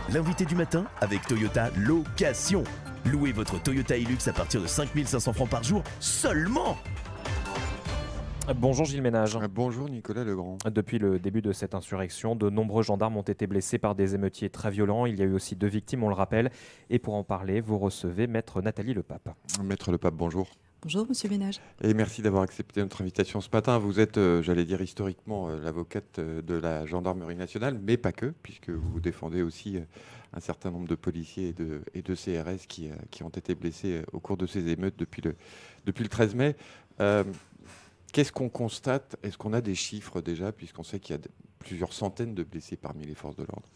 L'invité du matin avec Toyota Location. Louez votre Toyota Hilux à partir de 5 500 francs par jour seulement. Bonjour Gilles Ménage. Bonjour Nicolas Legrand. Depuis le début de cette insurrection, de nombreux gendarmes ont été blessés par des émeutiers très violents. Il y a eu aussi 2 victimes, on le rappelle. Et pour en parler, vous recevez Maître Nathalie Lepape. Maître Lepape, bonjour. Bonjour Monsieur Ménage. Et merci d'avoir accepté notre invitation ce matin. Vous êtes, j'allais dire historiquement, l'avocate de la gendarmerie nationale, mais pas que, puisque vous défendez aussi un certain nombre de policiers et de CRS qui ont été blessés au cours de ces émeutes depuis le 13 mai. Qu'est-ce qu'on constate? Est-ce qu'on a des chiffres déjà, puisqu'on sait qu'il y a plusieurs centaines de blessés parmi les forces de l'ordre?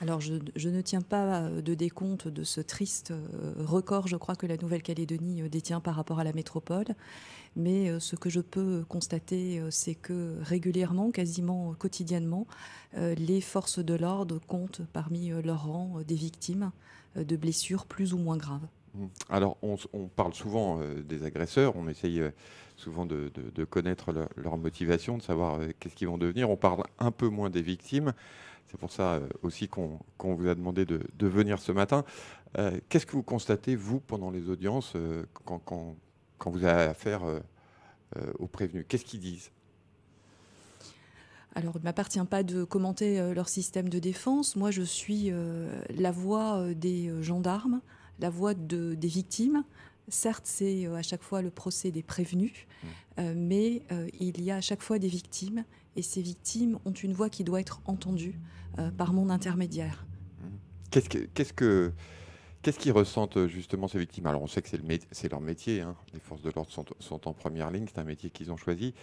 Alors je ne tiens pas de décompte de ce triste record, je crois, que la Nouvelle-Calédonie détient par rapport à la métropole. Mais ce que je peux constater, c'est que régulièrement, quasiment quotidiennement, les forces de l'ordre comptent parmi leurs rangs des victimes de blessures plus ou moins graves. Alors, on parle souvent des agresseurs, on essaye souvent de connaître leur motivation, de savoir qu'est-ce qu'ils vont devenir. On parle un peu moins des victimes. C'est pour ça aussi qu'on vous a demandé de venir ce matin. Qu'est-ce que vous constatez, vous, pendant les audiences, quand vous avez affaire aux prévenus? Qu'est-ce qu'ils disent? Alors, il ne m'appartient pas de commenter leur système de défense. Moi, je suis la voix des gendarmes, la voix des victimes. Certes, c'est à chaque fois le procès des prévenus, mais il y a à chaque fois des victimes, et ces victimes ont une voix qui doit être entendue par mon intermédiaire. Qu'est-ce qu'ils ressentent justement ces victimes? Alors on sait que c'est leur métier, hein. Les forces de l'ordre sont en première ligne, c'est un métier qu'ils ont choisi.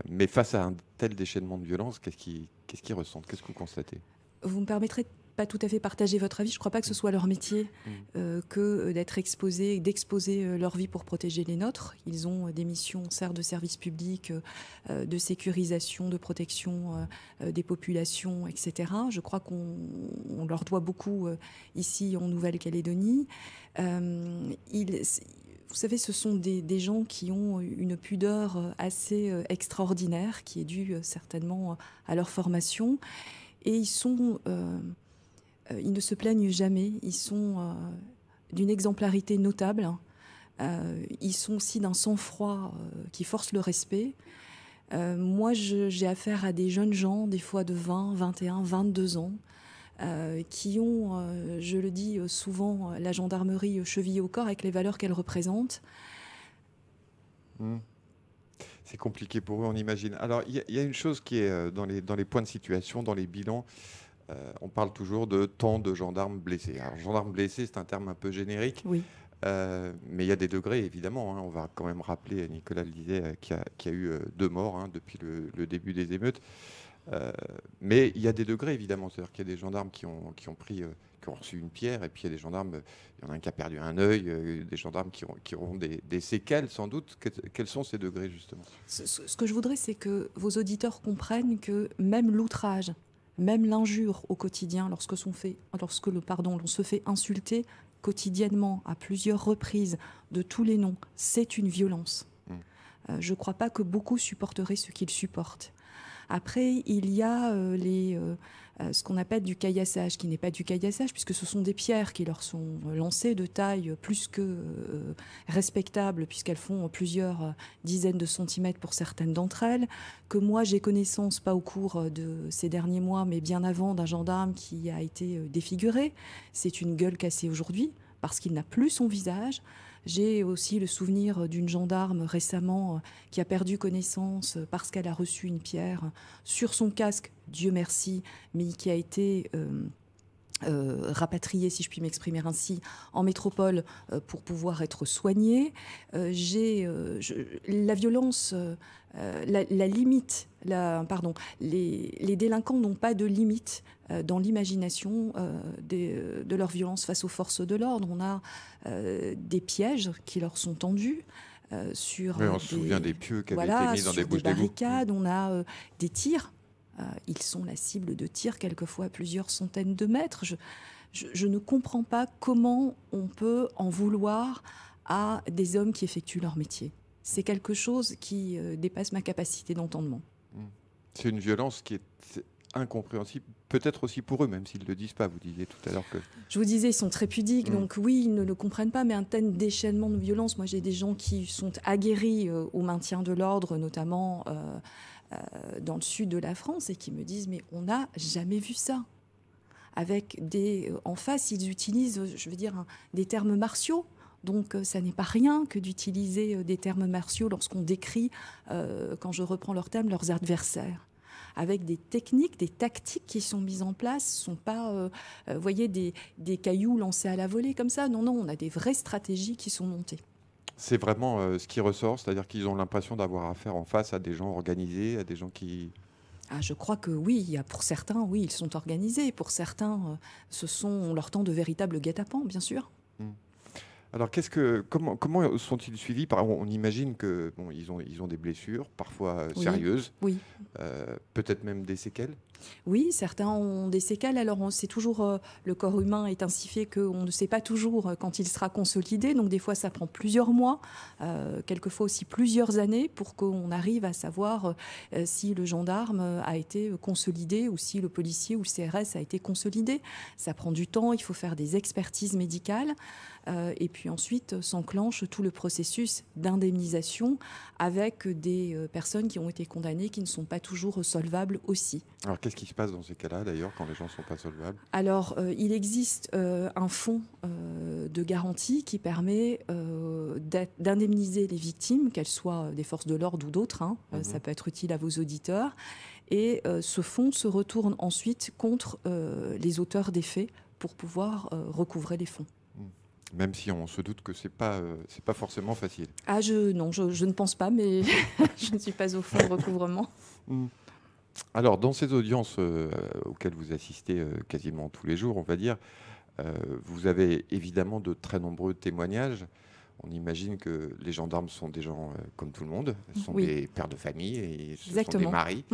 Mais face à un tel déchaînement de violence, qu'est-ce qu'ils ressentent? Qu'est-ce que vous constatez? Vous me permettrez de pas tout à fait partager votre avis. Je ne crois pas que ce soit leur métier que d'être exposés, d'exposer leur vie pour protéger les nôtres. Ils ont des missions, certes, de service public, de sécurisation, de protection des populations, etc. Je crois qu'on leur doit beaucoup ici en Nouvelle-Calédonie. Vous savez, ce sont des gens qui ont une pudeur assez extraordinaire, qui est due certainement à leur formation. Et ils ne se plaignent jamais, ils sont d'une exemplarité notable, ils sont aussi d'un sang-froid qui force le respect. Moi, j'ai affaire à des jeunes gens, des fois de 20, 21, 22 ans, qui ont, je le dis souvent, la gendarmerie chevillée au corps avec les valeurs qu'elle représente. C'est compliqué pour eux, on imagine. Alors, il y a une chose qui est dans les points de situation, dans les bilans. On parle toujours de tant de gendarmes blessés. Alors, gendarmes blessés, c'est un terme un peu générique. Oui. Mais il y a des degrés, évidemment. Hein. On va quand même rappeler, Nicolas le disait, qu'il y a eu 2 morts depuis le début des émeutes. Mais il y a des degrés, évidemment. C'est-à-dire qu'il y a des gendarmes qui ont reçu une pierre, et puis il y a des gendarmes, il y en a un qui a perdu un œil, des gendarmes qui auront des séquelles, sans doute. Quels sont ces degrés, justement? Ce que je voudrais, c'est que vos auditeurs comprennent que même l'outrage, même l'injure au quotidien, lorsque l'on se fait insulter quotidiennement, à plusieurs reprises, de tous les noms, c'est une violence. Je ne crois pas que beaucoup supporteraient ce qu'ils supportent. Après, il y a ce qu'on appelle du caillassage, qui n'est pas du caillassage, puisque ce sont des pierres qui leur sont lancées de taille plus que respectable, puisqu'elles font plusieurs dizaines de centimètres pour certaines d'entre elles, que moi j'ai connaissance, pas au cours de ces derniers mois, mais bien avant, d'un gendarme qui a été défiguré. C'est une gueule cassée aujourd'hui, parce qu'il n'a plus son visage. J'ai aussi le souvenir d'une gendarme récemment qui a perdu connaissance parce qu'elle a reçu une pierre sur son casque, Dieu merci, mais qui a été rapatriée, si je puis m'exprimer ainsi, en métropole pour pouvoir être soignée. La violence, la limite, les délinquants n'ont pas de limite dans l'imagination de leur violence face aux forces de l'ordre. On a des pièges qui leur sont tendus. On se souvient des pieux qui avaient été mis dans des bouches d'égout. Barricades, on a des tirs. Ils sont la cible de tirs quelquefois à plusieurs centaines de mètres. Je ne comprends pas comment on peut en vouloir à des hommes qui effectuent leur métier. C'est quelque chose qui dépasse ma capacité d'entendement. C'est une violence qui est incompréhensible, peut-être aussi pour eux, même s'ils ne le disent pas. Vous disiez tout à l'heure que... Je vous disais, ils sont très pudiques, donc oui, ils ne le comprennent pas, mais un tel déchaînement de violence, moi j'ai des gens qui sont aguerris au maintien de l'ordre, notamment dans le sud de la France, et qui me disent, mais on n'a jamais vu ça. Avec en face, ils utilisent, je veux dire, des termes martiaux. Donc, ça n'est pas rien que d'utiliser des termes martiaux lorsqu'on décrit, quand je reprends leurs termes, leurs adversaires. Avec des techniques, des tactiques qui sont mises en place. Ce ne sont pas, vous voyez, des cailloux lancés à la volée comme ça. Non, non, on a des vraies stratégies qui sont montées. C'est vraiment ce qui ressort, c'est-à-dire qu'ils ont l'impression d'avoir affaire en face à des gens organisés, à des gens qui... Ah, je crois que oui, pour certains, oui, ils sont organisés. Pour certains, on leur tend de véritables guet-apens, bien sûr. Alors, comment sont-ils suivis? On imagine que bon, ils ont des blessures, parfois sérieuses, oui. Peut-être même des séquelles. Oui, certains ont des séquelles. Alors, c'est toujours le corps humain est ainsi fait qu'on ne sait pas toujours quand il sera consolidé. Donc, des fois, ça prend plusieurs mois, quelquefois aussi plusieurs années, pour qu'on arrive à savoir si le gendarme a été consolidé ou si le policier ou le CRS a été consolidé. Ça prend du temps. Il faut faire des expertises médicales. Et puis ensuite s'enclenche tout le processus d'indemnisation avec des personnes qui ont été condamnées qui ne sont pas toujours solvables aussi. Alors qu'est-ce qui se passe dans ces cas-là d'ailleurs quand les gens ne sont pas solvables? Alors il existe un fonds de garantie qui permet d'indemniser les victimes, qu'elles soient des forces de l'ordre ou d'autres, hein. Ça peut être utile à vos auditeurs. Et ce fonds se retourne ensuite contre les auteurs des faits pour pouvoir recouvrer les fonds. Même si on se doute que c'est pas forcément facile. Ah, non, je ne pense pas, mais je ne suis pas au fond de recouvrement. Alors, dans ces audiences auxquelles vous assistez quasiment tous les jours, on va dire, vous avez évidemment de très nombreux témoignages. On imagine que les gendarmes sont des gens comme tout le monde, ce sont des pères de famille et ce sont des maris.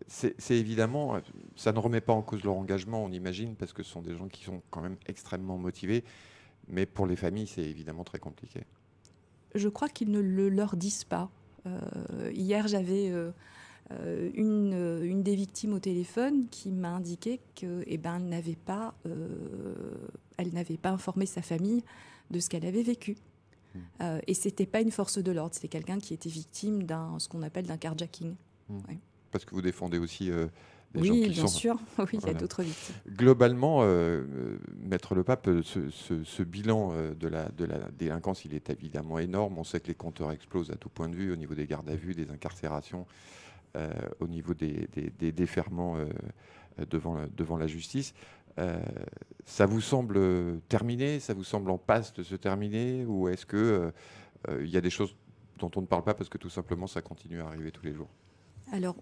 C'est évidemment, ça ne remet pas en cause leur engagement, on imagine, parce que ce sont des gens qui sont quand même extrêmement motivés. Mais pour les familles, c'est évidemment très compliqué. Je crois qu'ils ne le leur disent pas. Hier, j'avais une des victimes au téléphone qui m'a indiqué qu'elle n'avait pas informé sa famille de ce qu'elle avait vécu. Et ce n'était pas une force de l'ordre, c'était quelqu'un qui était victime ce qu'on appelle d'un carjacking. Ouais. Parce que vous défendez aussi des gens qui bien sûr. Oui, il y a d'autres victimes. Globalement, Maître Lepape, ce bilan de la délinquance, il est évidemment énorme. On sait que les compteurs explosent à tout point de vue, au niveau des gardes à vue, des incarcérations, au niveau des déferrements devant la justice. Ça vous semble terminé? Ça vous semble en passe de se terminer? Ou est-ce qu'il y a des choses dont on ne parle pas parce que tout simplement ça continue à arriver tous les jours? Alors,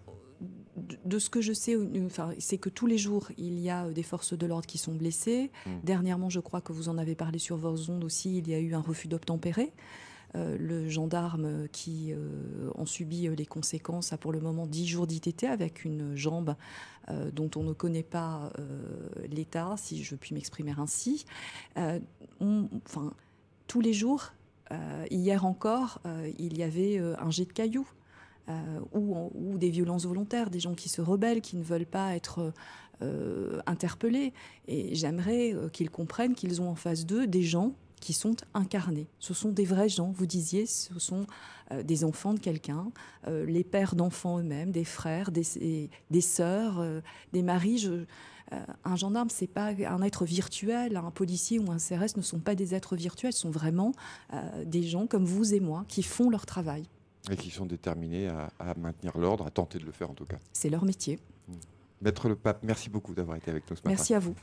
de ce que je sais, c'est que tous les jours, il y a des forces de l'ordre qui sont blessées. Dernièrement, je crois que vous en avez parlé sur vos ondes aussi, il y a eu un refus d'obtempérer. Le gendarme qui en subit les conséquences a pour le moment 10 jours d'ITT avec une jambe dont on ne connaît pas l'état, si je puis m'exprimer ainsi. Tous les jours, hier encore, il y avait un jet de cailloux. Ou des violences volontaires, des gens qui se rebellent, qui ne veulent pas être interpellés. Et j'aimerais qu'ils comprennent qu'ils ont en face d'eux des gens qui sont incarnés. Ce sont des vrais gens, vous disiez, ce sont des enfants de quelqu'un, les pères d'enfants eux-mêmes, des frères, des sœurs, des maris. Un gendarme, ce n'est pas un être virtuel, un policier ou un CRS ne sont pas des êtres virtuels, ce sont vraiment des gens comme vous et moi qui font leur travail. Et qui sont déterminés à maintenir l'ordre, à tenter de le faire en tout cas. C'est leur métier. Maître Lepape, merci beaucoup d'avoir été avec nous ce matin. Merci à vous.